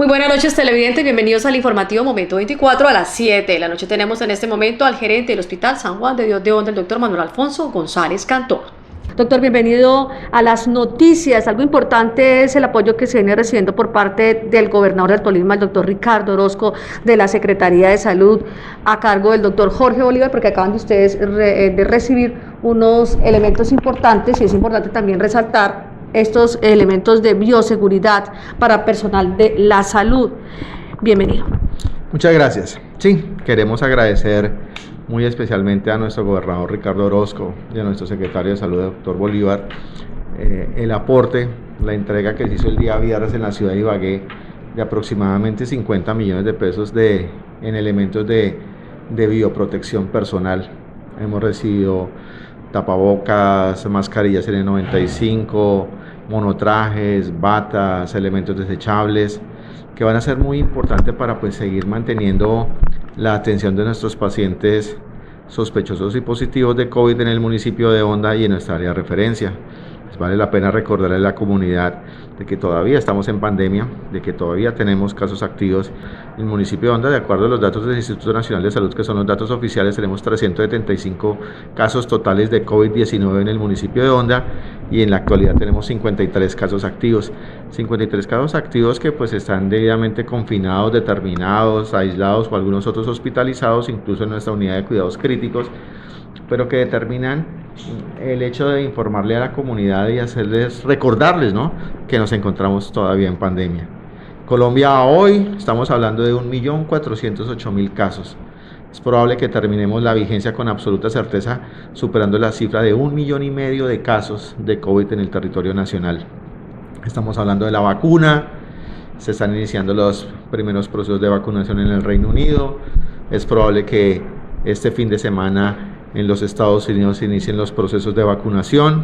Muy buenas noches, televidentes, bienvenidos al informativo Momento 24 a las 7 de la noche. Tenemos en este momento al gerente del Hospital San Juan de Dios de Honda, el doctor Manuel Alfonso González Cantor. Doctor, bienvenido a las noticias. Algo importante es el apoyo que se viene recibiendo por parte del gobernador del Tolima, el doctor Ricardo Orozco, de la Secretaría de Salud, a cargo del doctor Jorge Bolívar, porque acaban de ustedes de recibir unos elementos importantes, y es importante también resaltar estos elementos de bioseguridad para personal de la salud. Bienvenido. Muchas gracias. Sí, queremos agradecer muy especialmente a nuestro gobernador Ricardo Orozco y a nuestro secretario de Salud, doctor Bolívar, el aporte, la entrega que se hizo el día viernes en la ciudad de Ibagué de aproximadamente 50 millones de pesos en elementos de bioprotección personal. Hemos recibido tapabocas, mascarillas N95, monotrajes, batas, elementos desechables, que van a ser muy importantes para seguir manteniendo la atención de nuestros pacientes sospechosos y positivos de COVID en el municipio de Honda y en nuestra área de referencia. Pues vale la pena recordarle a la comunidad de que todavía estamos en pandemia, de que todavía tenemos casos activos. En el municipio de Honda, de acuerdo a los datos del Instituto Nacional de Salud, que son los datos oficiales, tenemos 375 casos totales de COVID-19 en el municipio de Honda, y en la actualidad tenemos 53 casos activos. 53 casos activos que están debidamente confinados, determinados, aislados o algunos otros hospitalizados, incluso en nuestra unidad de cuidados críticos, pero que determinan el hecho de informarle a la comunidad y recordarles, ¿no?, que nos encontramos todavía en pandemia. Colombia hoy estamos hablando de 1.408.000 casos. Es probable que terminemos la vigencia con absoluta certeza superando la cifra de 1,5 millones de casos de COVID en el territorio nacional. Estamos hablando de la vacuna, se están iniciando los primeros procesos de vacunación en el Reino Unido. Es probable que este fin de semana en los Estados Unidos se inicien los procesos de vacunación,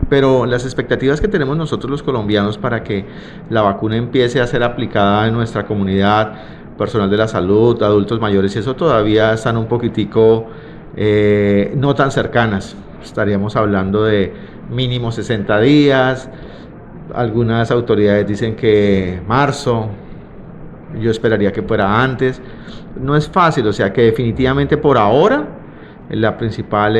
pero las expectativas que tenemos nosotros los colombianos para que la vacuna empiece a ser aplicada en nuestra comunidad, personal de la salud, adultos mayores, y eso todavía están un poquitico no tan cercanas. Estaríamos hablando de mínimo 60 días, algunas autoridades dicen que marzo, yo esperaría que fuera antes. No es fácil, o sea que definitivamente por ahora la principal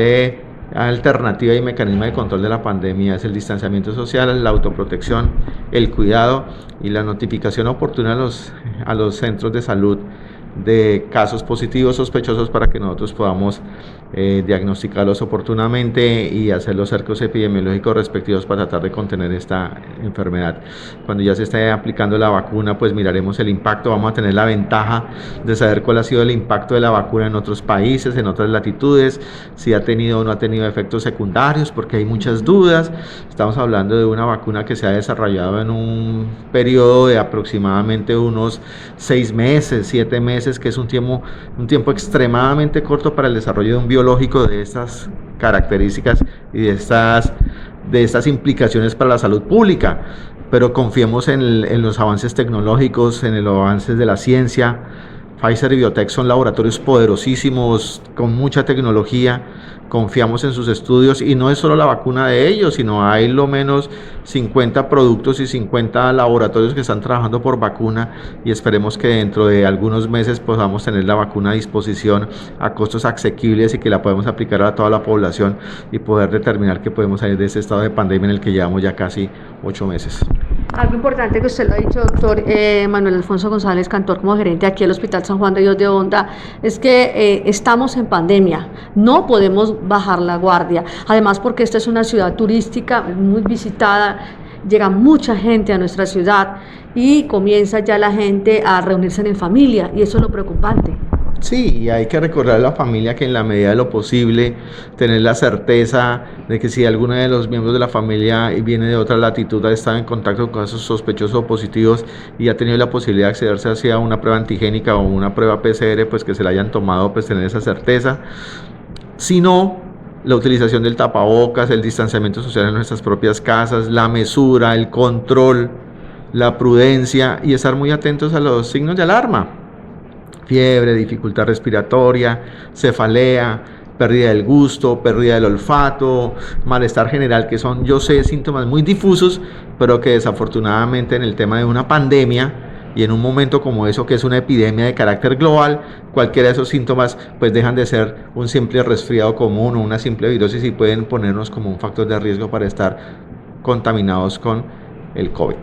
alternativa y mecanismo de control de la pandemia es el distanciamiento social, la autoprotección, el cuidado y la notificación oportuna a los centros de salud de casos positivos sospechosos para que nosotros podamos diagnosticarlos oportunamente y hacer los cercos epidemiológicos respectivos para tratar de contener esta enfermedad. Cuando ya se esté aplicando la vacuna, pues miraremos el impacto. Vamos a tener la ventaja de saber cuál ha sido el impacto de la vacuna en otros países, en otras latitudes, si ha tenido o no ha tenido efectos secundarios, porque hay muchas dudas. Estamos hablando de una vacuna que se ha desarrollado en un periodo de aproximadamente unos 6 meses, 7 meses, que es un tiempo extremadamente corto para el desarrollo de un biológico de estas características y de estas implicaciones para la salud pública. Pero confiemos en los avances tecnológicos, en los avances de la ciencia. Pfizer y Biotech son laboratorios poderosísimos, con mucha tecnología. Confiamos en sus estudios, y no es solo la vacuna de ellos, sino hay lo menos 50 productos y 50 laboratorios que están trabajando por vacuna, y esperemos que dentro de algunos meses podamos tener la vacuna a disposición a costos asequibles y que la podemos aplicar a toda la población y poder determinar que podemos salir de ese estado de pandemia en el que llevamos ya casi 8 meses. Algo importante que usted lo ha dicho, doctor Manuel Alfonso González Cantor, como gerente aquí del Hospital San Juan de Dios de Honda, es que estamos en pandemia, no podemos bajar la guardia, además porque esta es una ciudad turística muy visitada, llega mucha gente a nuestra ciudad y comienza ya la gente a reunirse en familia, y eso es lo preocupante. Sí, y hay que recordar a la familia que en la medida de lo posible tener la certeza de que si alguno de los miembros de la familia viene de otra latitud, ha estado en contacto con casos sospechosos o positivos y ha tenido la posibilidad de accederse hacia una prueba antigénica o una prueba PCR, pues que se la hayan tomado, pues tener esa certeza. Si no, la utilización del tapabocas, el distanciamiento social en nuestras propias casas, la mesura, el control, la prudencia y estar muy atentos a los signos de alarma. Fiebre, dificultad respiratoria, cefalea, pérdida del gusto, pérdida del olfato, malestar general, que son, yo sé, síntomas muy difusos, pero que desafortunadamente en el tema de una pandemia y en un momento como eso, que es una epidemia de carácter global, cualquiera de esos síntomas pues dejan de ser un simple resfriado común o una simple virosis y pueden ponernos como un factor de riesgo para estar contaminados con el COVID.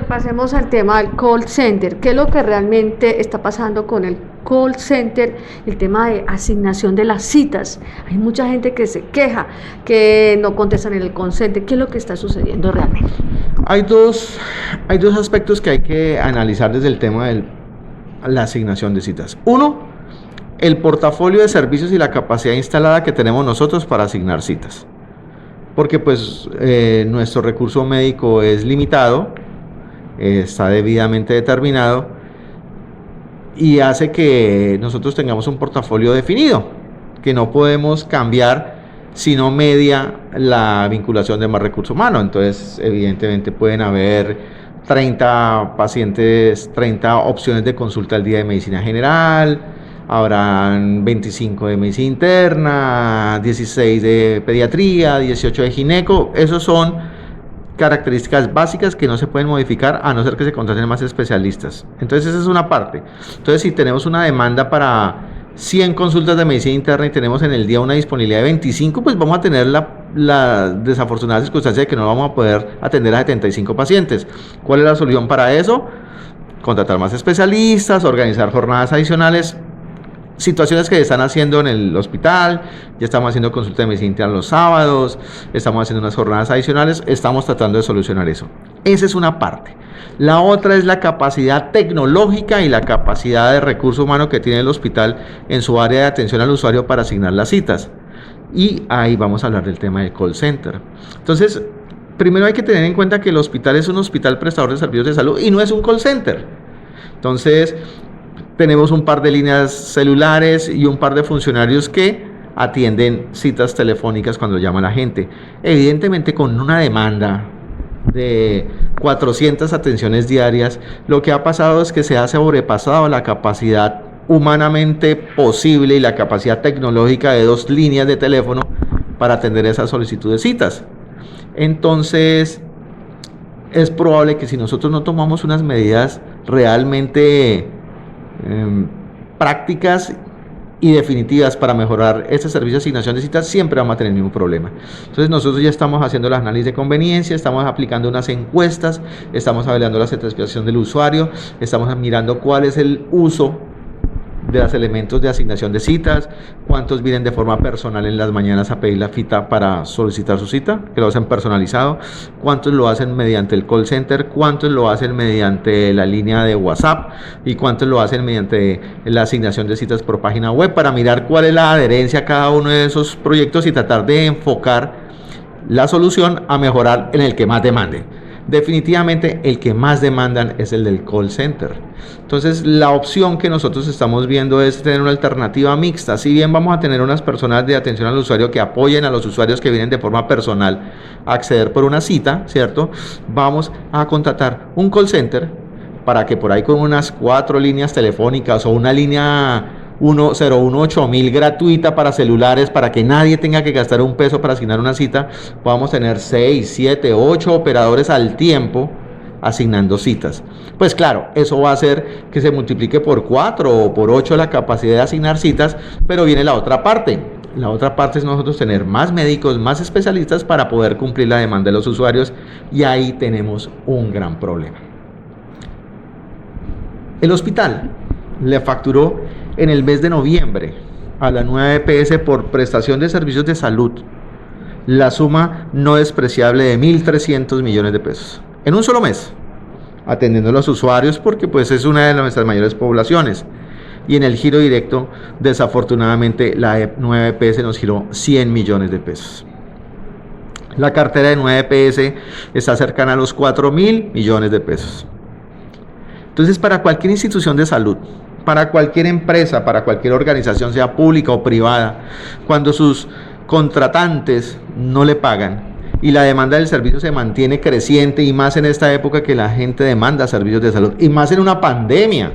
Pasemos al tema del call center. ¿Qué es lo que realmente está pasando con el call center? El tema de asignación de las citas. Hay mucha gente que se queja que no contestan en el call center. ¿Qué es lo que está sucediendo realmente? Hay dos aspectos que hay que analizar desde el tema de la asignación de citas. Uno, el portafolio de servicios y la capacidad instalada que tenemos nosotros para asignar citas. Porque pues nuestro recurso médico es limitado, está debidamente determinado y hace que nosotros tengamos un portafolio definido, que no podemos cambiar si no media la vinculación de más recurso humano. Entonces, evidentemente pueden haber 30 pacientes, 30 opciones de consulta al día de medicina general, habrán 25 de medicina interna, 16 de pediatría, 18 de gineco. Esos son características básicas que no se pueden modificar a no ser que se contraten más especialistas. Entonces esa es una parte. Entonces si tenemos una demanda para 100 consultas de medicina interna y tenemos en el día una disponibilidad de 25, pues vamos a tener la desafortunada circunstancia de que no vamos a poder atender a 75 pacientes. ¿Cuál es la solución para eso? Contratar más especialistas, organizar jornadas adicionales. Situaciones que están haciendo en el hospital, ya estamos haciendo consulta de medicina interna los sábados, estamos haciendo unas jornadas adicionales, estamos tratando de solucionar eso. Esa es una parte. La otra es la capacidad tecnológica y la capacidad de recurso humano que tiene el hospital en su área de atención al usuario para asignar las citas. Y ahí vamos a hablar del tema del call center. Entonces, primero hay que tener en cuenta que el hospital es un hospital prestador de servicios de salud y no es un call center. Entonces, tenemos un par de líneas celulares y un par de funcionarios que atienden citas telefónicas cuando llama la gente. Evidentemente, con una demanda de 400 atenciones diarias, lo que ha pasado es que se ha sobrepasado la capacidad humanamente posible y la capacidad tecnológica de 2 líneas de teléfono para atender esa solicitud de citas. Entonces, es probable que si nosotros no tomamos unas medidas realmente prácticas y definitivas para mejorar este servicio de asignación de citas, siempre vamos a tener el mismo problema. Entonces nosotros ya estamos haciendo el análisis de conveniencia, estamos aplicando unas encuestas, estamos evaluando la satisfacción del usuario, estamos mirando cuál es el uso de los elementos de asignación de citas, cuántos vienen de forma personal en las mañanas a pedir la cita para solicitar su cita, que lo hacen personalizado, cuántos lo hacen mediante el call center, cuántos lo hacen mediante la línea de WhatsApp y cuántos lo hacen mediante la asignación de citas por página web, para mirar cuál es la adherencia a cada uno de esos proyectos y tratar de enfocar la solución a mejorar en el que más demande. Definitivamente el que más demandan es el del call center. Entonces la opción que nosotros estamos viendo es tener una alternativa mixta. Si bien vamos a tener unas personas de atención al usuario que apoyen a los usuarios que vienen de forma personal a acceder por una cita, ¿cierto? Vamos a contratar un call center para que por ahí con unas 4 líneas telefónicas o una línea 1018.000 gratuita para celulares, para que nadie tenga que gastar un peso para asignar una cita, podamos tener 6, 7, 8 operadores al tiempo asignando citas. Pues claro, eso va a hacer que se multiplique por 4 o por 8 la capacidad de asignar citas, pero viene la otra parte. La otra parte es nosotros tener más médicos, más especialistas para poder cumplir la demanda de los usuarios, y ahí tenemos un gran problema. El hospital le facturó en el mes de noviembre a la nueva EPS por prestación de servicios de salud la suma no despreciable de 1.300 millones de pesos en un solo mes, atendiendo a los usuarios porque pues es una de nuestras mayores poblaciones. Y en el giro directo, desafortunadamente, la nueva EPS nos giró 100 millones de pesos. La cartera de nueva EPS está cercana a los 4.000 millones de pesos. Entonces, para cualquier institución de salud, para cualquier empresa, para cualquier organización, sea pública o privada, cuando sus contratantes no le pagan y la demanda del servicio se mantiene creciente, y más en esta época que la gente demanda servicios de salud, y más en una pandemia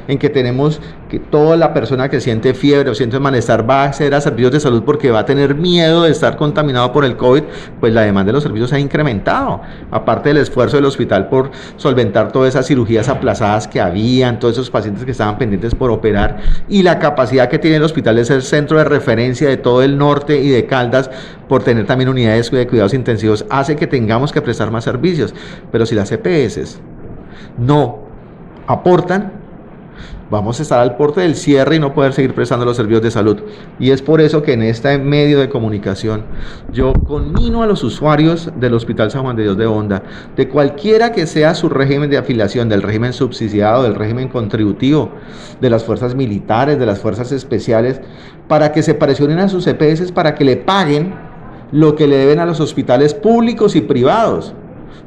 en que tenemos que toda la persona que siente fiebre o siente malestar va a acceder a servicios de salud porque va a tener miedo de estar contaminado por el COVID, pues la demanda de los servicios ha incrementado, aparte del esfuerzo del hospital por solventar todas esas cirugías aplazadas que habían, todos esos pacientes que estaban pendientes por operar, y la capacidad que tiene el hospital de ser centro de referencia de todo el norte y de Caldas, por tener también unidades de cuidados intensivos, hace que tengamos que prestar más servicios. Pero si las EPS no aportan, vamos a estar al borde del cierre y no poder seguir prestando los servicios de salud. Y es por eso que en este medio de comunicación yo conmino a los usuarios del Hospital San Juan de Dios de Honda, de cualquiera que sea su régimen de afiliación, del régimen subsidiado, del régimen contributivo, de las fuerzas militares, de las fuerzas especiales, para que se presionen a sus EPS para que le paguen lo que le deben a los hospitales públicos y privados,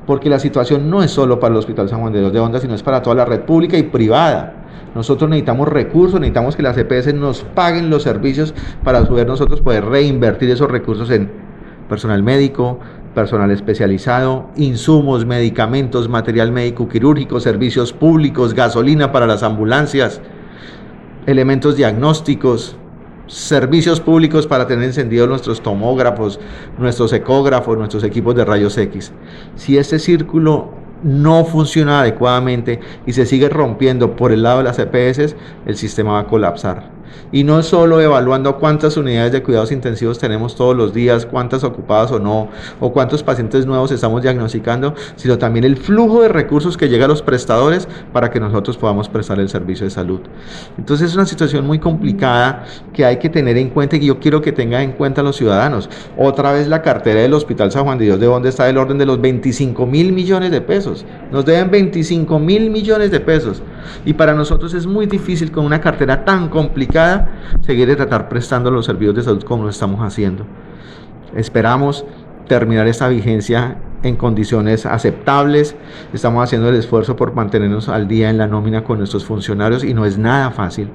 porque la situación no es solo para el Hospital San Juan de Dios de Honda, sino es para toda la red pública y privada. Nosotros necesitamos recursos, necesitamos que las EPS nos paguen los servicios para nosotros poder reinvertir esos recursos en personal médico, personal especializado, insumos, medicamentos, material médico quirúrgico, servicios públicos, gasolina para las ambulancias, elementos diagnósticos, servicios públicos para tener encendidos nuestros tomógrafos, nuestros ecógrafos, nuestros equipos de rayos X. Si este círculo no funciona adecuadamente y se sigue rompiendo por el lado de las EPS, el sistema va a colapsar. Y no solo evaluando cuántas unidades de cuidados intensivos tenemos todos los días, cuántas ocupadas o no, o cuántos pacientes nuevos estamos diagnosticando, sino también el flujo de recursos que llega a los prestadores para que nosotros podamos prestar el servicio de salud. Entonces es una situación muy complicada que hay que tener en cuenta y que yo quiero que tengan en cuenta los ciudadanos. Otra vez la cartera del Hospital San Juan de Dios de Honda está del orden de los 25.000 millones de pesos. Nos deben 25.000 millones de pesos. Y para nosotros es muy difícil con una cartera tan complicada seguir de tratar prestando los servicios de salud como lo estamos haciendo. Esperamos terminar esta vigencia en condiciones aceptables. Estamos haciendo el esfuerzo por mantenernos al día en la nómina con nuestros funcionarios y no es nada fácil.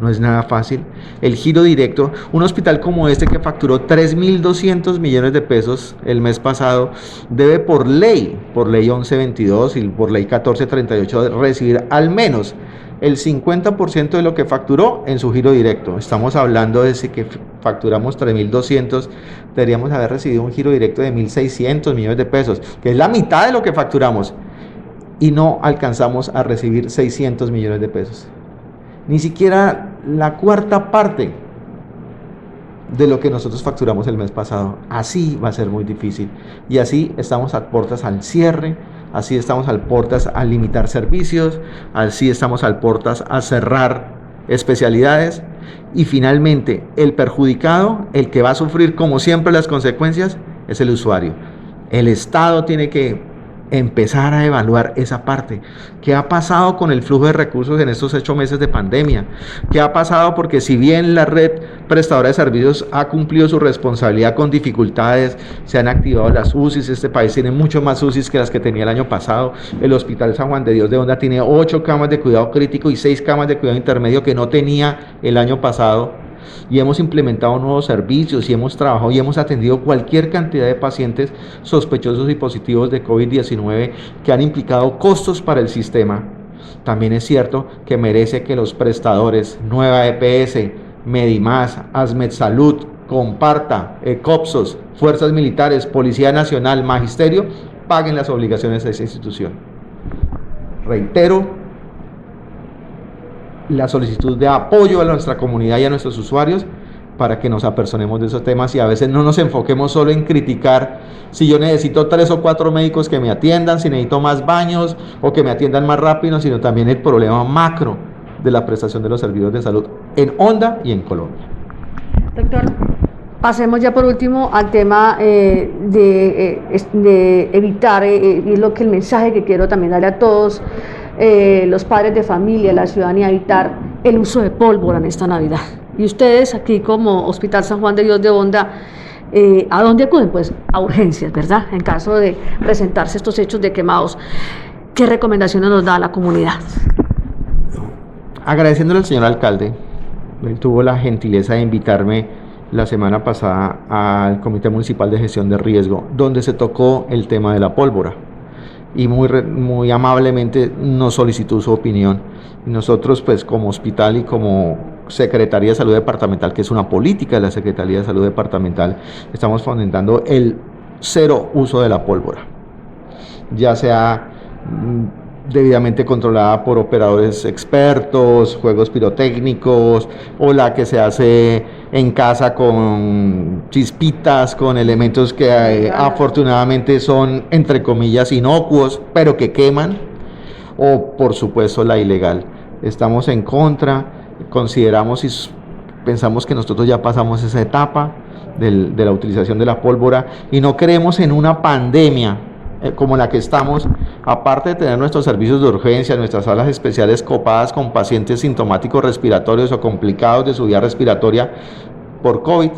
No es nada fácil. El giro directo, un hospital como este que facturó 3.200 millones de pesos el mes pasado, debe por ley 1122 y por ley 1438 recibir al menos el 50% de lo que facturó en su giro directo. Estamos hablando de que facturamos 3.200, deberíamos haber recibido un giro directo de 1.600 millones de pesos, que es la mitad de lo que facturamos, y no alcanzamos a recibir 600 millones de pesos. Ni siquiera la cuarta parte de lo que nosotros facturamos el mes pasado. Así va a ser muy difícil. Y así estamos a puertas al cierre, así estamos a puertas a limitar servicios, así estamos a puertas a cerrar especialidades. Y finalmente, el perjudicado, el que va a sufrir como siempre las consecuencias, es el usuario. El Estado tiene que empezar a evaluar esa parte. ¿Qué ha pasado con el flujo de recursos en estos 8 meses de pandemia? ¿Qué ha pasado? Porque si bien la red prestadora de servicios ha cumplido su responsabilidad con dificultades, se han activado las UCIs, este país tiene mucho más UCIs que las que tenía el año pasado. El Hospital San Juan de Dios de Honda tiene 8 camas de cuidado crítico y 6 camas de cuidado intermedio que no tenía el año pasado. Y hemos implementado nuevos servicios y hemos trabajado y hemos atendido cualquier cantidad de pacientes sospechosos y positivos de COVID-19 que han implicado costos para el sistema. También es cierto que merece que los prestadores, Nueva EPS, Medimás, Asmed Salud, Comparta, Ecopsos, Fuerzas Militares, Policía Nacional, Magisterio, paguen las obligaciones de esa institución. Reitero la solicitud de apoyo a nuestra comunidad y a nuestros usuarios para que nos apersonemos de esos temas y a veces no nos enfoquemos solo en criticar si yo necesito 3 o 4 médicos que me atiendan, si necesito más baños o que me atiendan más rápido, sino también el problema macro de la prestación de los servicios de salud en Honda y en Colombia. Doctor, pasemos ya por último al tema de evitar, y es lo que el mensaje que quiero también darle a todos los padres de familia, la ciudadanía, evitar el uso de pólvora en esta Navidad. Y ustedes aquí como Hospital San Juan de Dios de Honda, ¿a dónde acuden? Pues a urgencias, ¿verdad? En caso de presentarse estos hechos de quemados, ¿qué recomendaciones nos da a la comunidad? Agradeciéndole al señor alcalde, él tuvo la gentileza de invitarme la semana pasada al Comité Municipal de Gestión de Riesgo, donde se tocó el tema de la pólvora. y muy amablemente nos solicitó su opinión. Y nosotros, pues como hospital y como Secretaría de Salud Departamental, que es una política de la Secretaría de Salud Departamental, estamos fomentando el cero uso de la pólvora, ya sea debidamente controlada por operadores expertos, juegos pirotécnicos, o la que se hace en casa con chispitas, con elementos que afortunadamente son, entre comillas, inocuos, pero que queman, o por supuesto la ilegal. Estamos en contra, consideramos y pensamos que nosotros ya pasamos esa etapa de la utilización de la pólvora y no creemos en una pandemia como la que estamos, aparte de tener nuestros servicios de urgencia, nuestras salas especiales copadas con pacientes sintomáticos respiratorios o complicados de su vía respiratoria por COVID,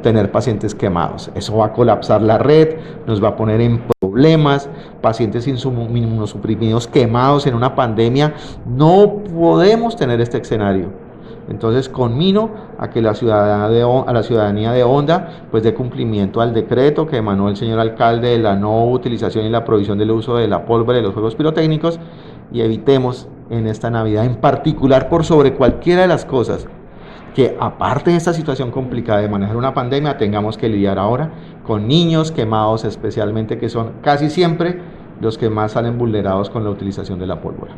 tener pacientes quemados. Eso va a colapsar la red, nos va a poner en problemas, pacientes inmunosuprimidos quemados en una pandemia. No podemos tener este escenario. Entonces conmino a que la ciudadanía de Honda pues dé cumplimiento al decreto que emanó el señor alcalde de la no utilización y la prohibición del uso de la pólvora y los juegos pirotécnicos, y evitemos en esta Navidad en particular, por sobre cualquiera de las cosas, que aparte de esta situación complicada de manejar una pandemia, tengamos que lidiar ahora con niños quemados especialmente, que son casi siempre los que más salen vulnerados con la utilización de la pólvora.